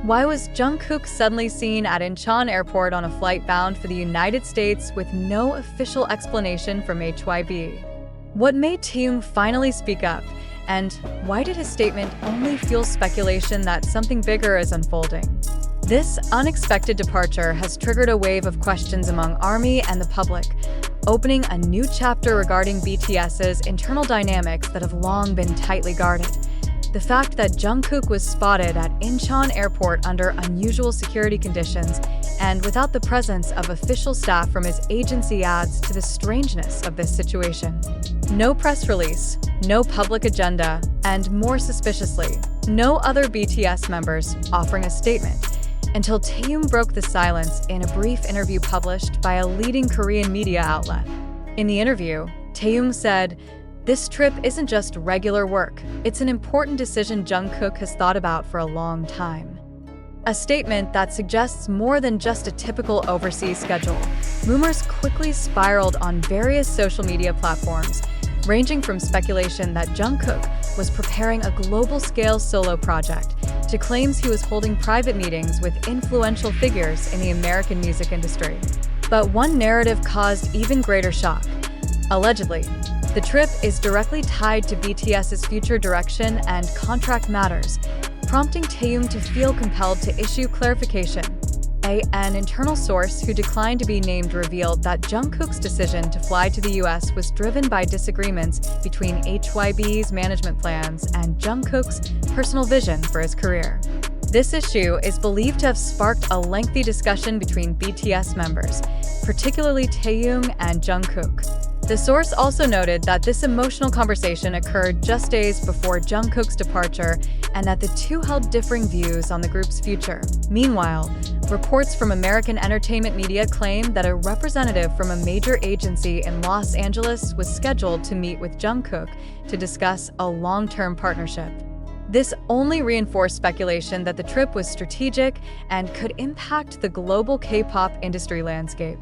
Why was Jungkook suddenly seen at Incheon Airport on a flight bound for the United States with no official explanation from HYBE? What made Taehyung finally speak up? And why did his statement only fuel speculation that something bigger is unfolding? This unexpected departure has triggered a wave of questions among ARMY and the public, opening a new chapter regarding BTS's internal dynamics that have long been tightly guarded. The fact that Jungkook was spotted at Incheon Airport under unusual security conditions and without the presence of official staff from his agency adds to the strangeness of this situation. No press release, no public agenda, and more suspiciously, no other BTS members offering a statement, until Taehyung broke the silence in a brief interview published by a leading Korean media outlet. In the interview, Taehyung said, "This trip isn't just regular work, it's an important decision Jungkook has thought about for a long time." A statement that suggests more than just a typical overseas schedule. Rumors quickly spiraled on various social media platforms, ranging from speculation that Jungkook was preparing a global-scale solo project to claims he was holding private meetings with influential figures in the American music industry. But one narrative caused even greater shock. Allegedly, the trip is directly tied to BTS's future direction and contract matters, prompting Taehyung to feel compelled to issue clarification. An internal source who declined to be named revealed that Jungkook's decision to fly to the US was driven by disagreements between HYBE's management plans and Jungkook's personal vision for his career. This issue is believed to have sparked a lengthy discussion between BTS members, particularly Taehyung and Jungkook. The source also noted that this emotional conversation occurred just days before Jungkook's departure and that the two held differing views on the group's future. Meanwhile, reports from American entertainment media claim that a representative from a major agency in Los Angeles was scheduled to meet with Jungkook to discuss a long-term partnership. This only reinforced speculation that the trip was strategic and could impact the global K-pop industry landscape.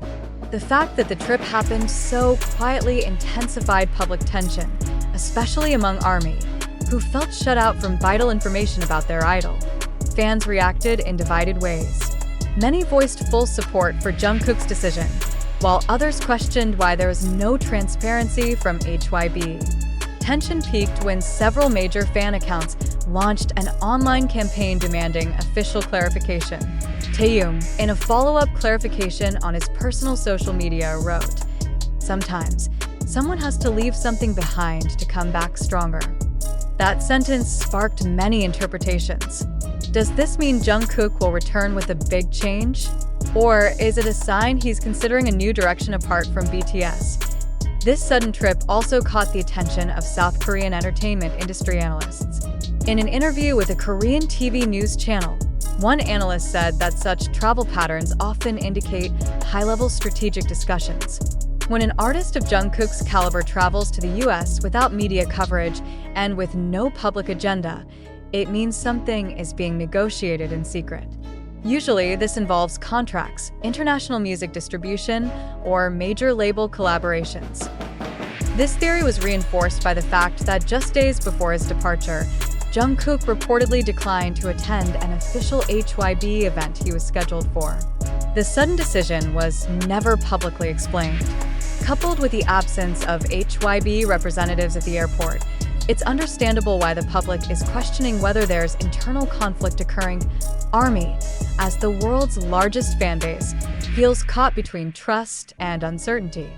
The fact that the trip happened so quietly intensified public tension, especially among ARMY, who felt shut out from vital information about their idol. Fans reacted in divided ways. Many voiced full support for Jungkook's decision, while others questioned why there was no transparency from HYBE. Tension peaked when several major fan accounts launched an online campaign demanding official clarification. Taehyung, in a follow-up clarification on his personal social media, wrote, "Sometimes, someone has to leave something behind to come back stronger." That sentence sparked many interpretations. Does this mean Jungkook will return with a big change? Or is it a sign he's considering a new direction apart from BTS? This sudden trip also caught the attention of South Korean entertainment industry analysts. In an interview with a Korean TV news channel, one analyst said that such travel patterns often indicate high-level strategic discussions. When an artist of Jungkook's caliber travels to the US without media coverage and with no public agenda, it means something is being negotiated in secret. Usually, this involves contracts, international music distribution, or major label collaborations. This theory was reinforced by the fact that just days before his departure, Jungkook reportedly declined to attend an official HYBE event he was scheduled for. The sudden decision was never publicly explained. Coupled with the absence of HYBE representatives at the airport, it's understandable why the public is questioning whether there's internal conflict occurring. ARMY, as the world's largest fanbase, feels caught between trust and uncertainty.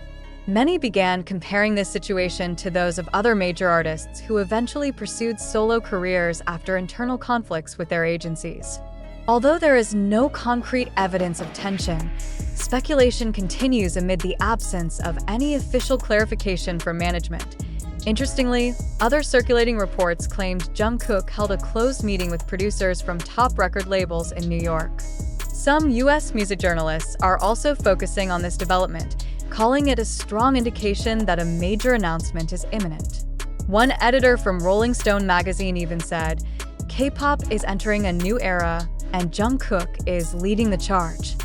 Many began comparing this situation to those of other major artists who eventually pursued solo careers after internal conflicts with their agencies. Although there is no concrete evidence of tension, speculation continues amid the absence of any official clarification from management. Interestingly, other circulating reports claimed Jungkook held a closed meeting with producers from top record labels in New York. Some US music journalists are also focusing on this development, calling it a strong indication that a major announcement is imminent. One editor from Rolling Stone magazine even said, "K-pop is entering a new era, and Jungkook is leading the charge."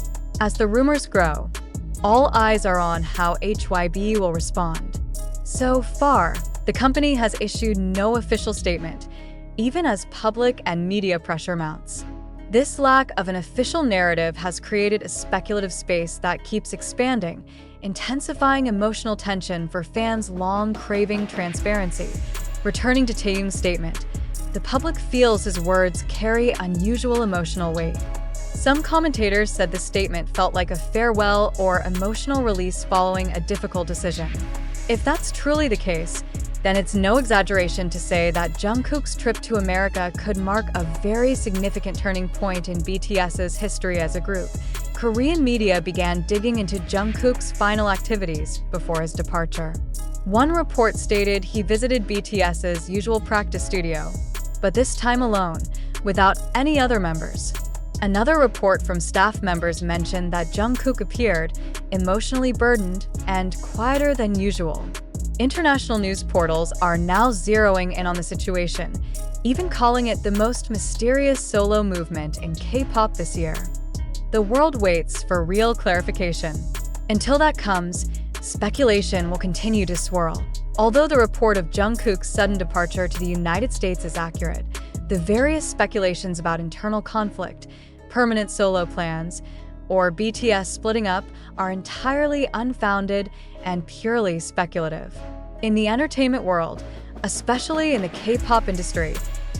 As the rumors grow, all eyes are on how HYBE will respond. So far, the company has issued no official statement, even as public and media pressure mounts. This lack of an official narrative has created a speculative space that keeps expanding, intensifying emotional tension for fans long craving transparency. Returning to Taehyung's statement, the public feels his words carry unusual emotional weight. Some commentators said the statement felt like a farewell or emotional release following a difficult decision. If that's truly the case, then it's no exaggeration to say that Jungkook's trip to America could mark a very significant turning point in BTS's history as a group. Korean media began digging into Jungkook's final activities before his departure. One report stated he visited BTS's usual practice studio, but this time alone, without any other members. Another report from staff members mentioned that Jungkook appeared emotionally burdened and quieter than usual. International news portals are now zeroing in on the situation, even calling it the most mysterious solo movement in K-pop this year. The world waits for real clarification. Until that comes, speculation will continue to swirl. Although the report of Jungkook's sudden departure to the United States is accurate, the various speculations about internal conflict, permanent solo plans, or BTS splitting up are entirely unfounded and purely speculative. In the entertainment world, especially in the K-pop industry,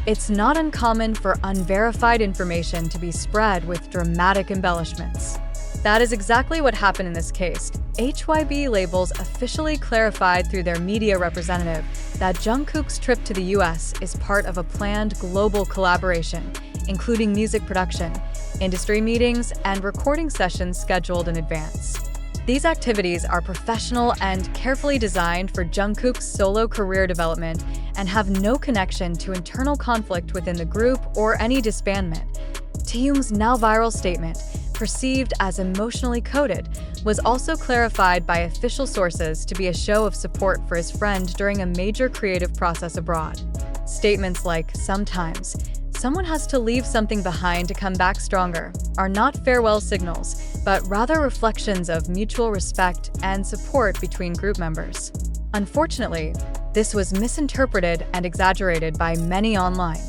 it's not uncommon for unverified information to be spread with dramatic embellishments. That is exactly what happened in this case. HYBE labels officially clarified through their media representative that Jungkook's trip to the US is part of a planned global collaboration, including music production, industry meetings, and recording sessions scheduled in advance. These activities are professional and carefully designed for Jungkook's solo career development and have no connection to internal conflict within the group or any disbandment. Taehyung's now viral statement, perceived as emotionally coded, was also clarified by official sources to be a show of support for his friend during a major creative process abroad. Statements like, "Sometimes someone has to leave something behind to come back stronger," are not farewell signals, but rather reflections of mutual respect and support between group members. Unfortunately, this was misinterpreted and exaggerated by many online.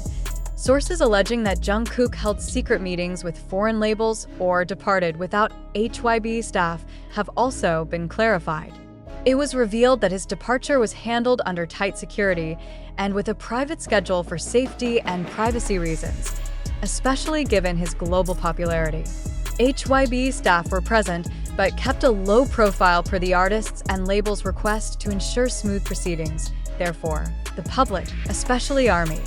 Sources alleging that Jungkook held secret meetings with foreign labels or departed without HYBE staff have also been clarified. It was revealed that his departure was handled under tight security and with a private schedule for safety and privacy reasons, especially given his global popularity. HYBE staff were present but kept a low profile per the artists' and labels' request to ensure smooth proceedings. Therefore, the public, especially ARMY,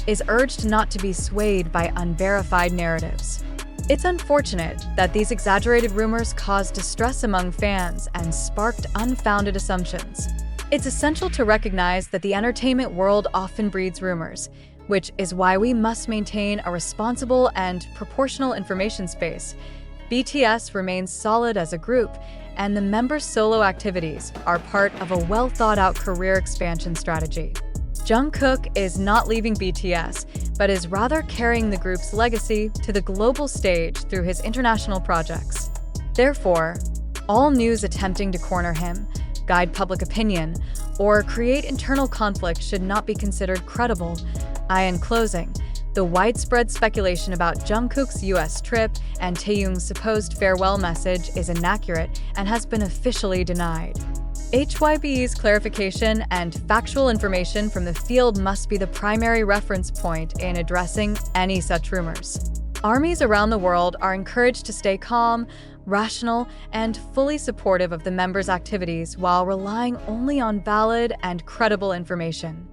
is urged not to be swayed by unverified narratives. It's unfortunate that these exaggerated rumors caused distress among fans and sparked unfounded assumptions. It's essential to recognize that the entertainment world often breeds rumors, which is why we must maintain a responsible and proportional information space. BTS remains solid as a group, and the members' solo activities are part of a well-thought-out career expansion strategy. Jungkook is not leaving BTS, but is rather carrying the group's legacy to the global stage through his international projects. Therefore, all news attempting to corner him, guide public opinion, or create internal conflict should not be considered credible. In closing, the widespread speculation about Jungkook's US trip and Taehyung's supposed farewell message is inaccurate and has been officially denied. HYBE's clarification and factual information from the field must be the primary reference point in addressing any such rumors. Armies around the world are encouraged to stay calm, rational, and fully supportive of the members' activities while relying only on valid and credible information.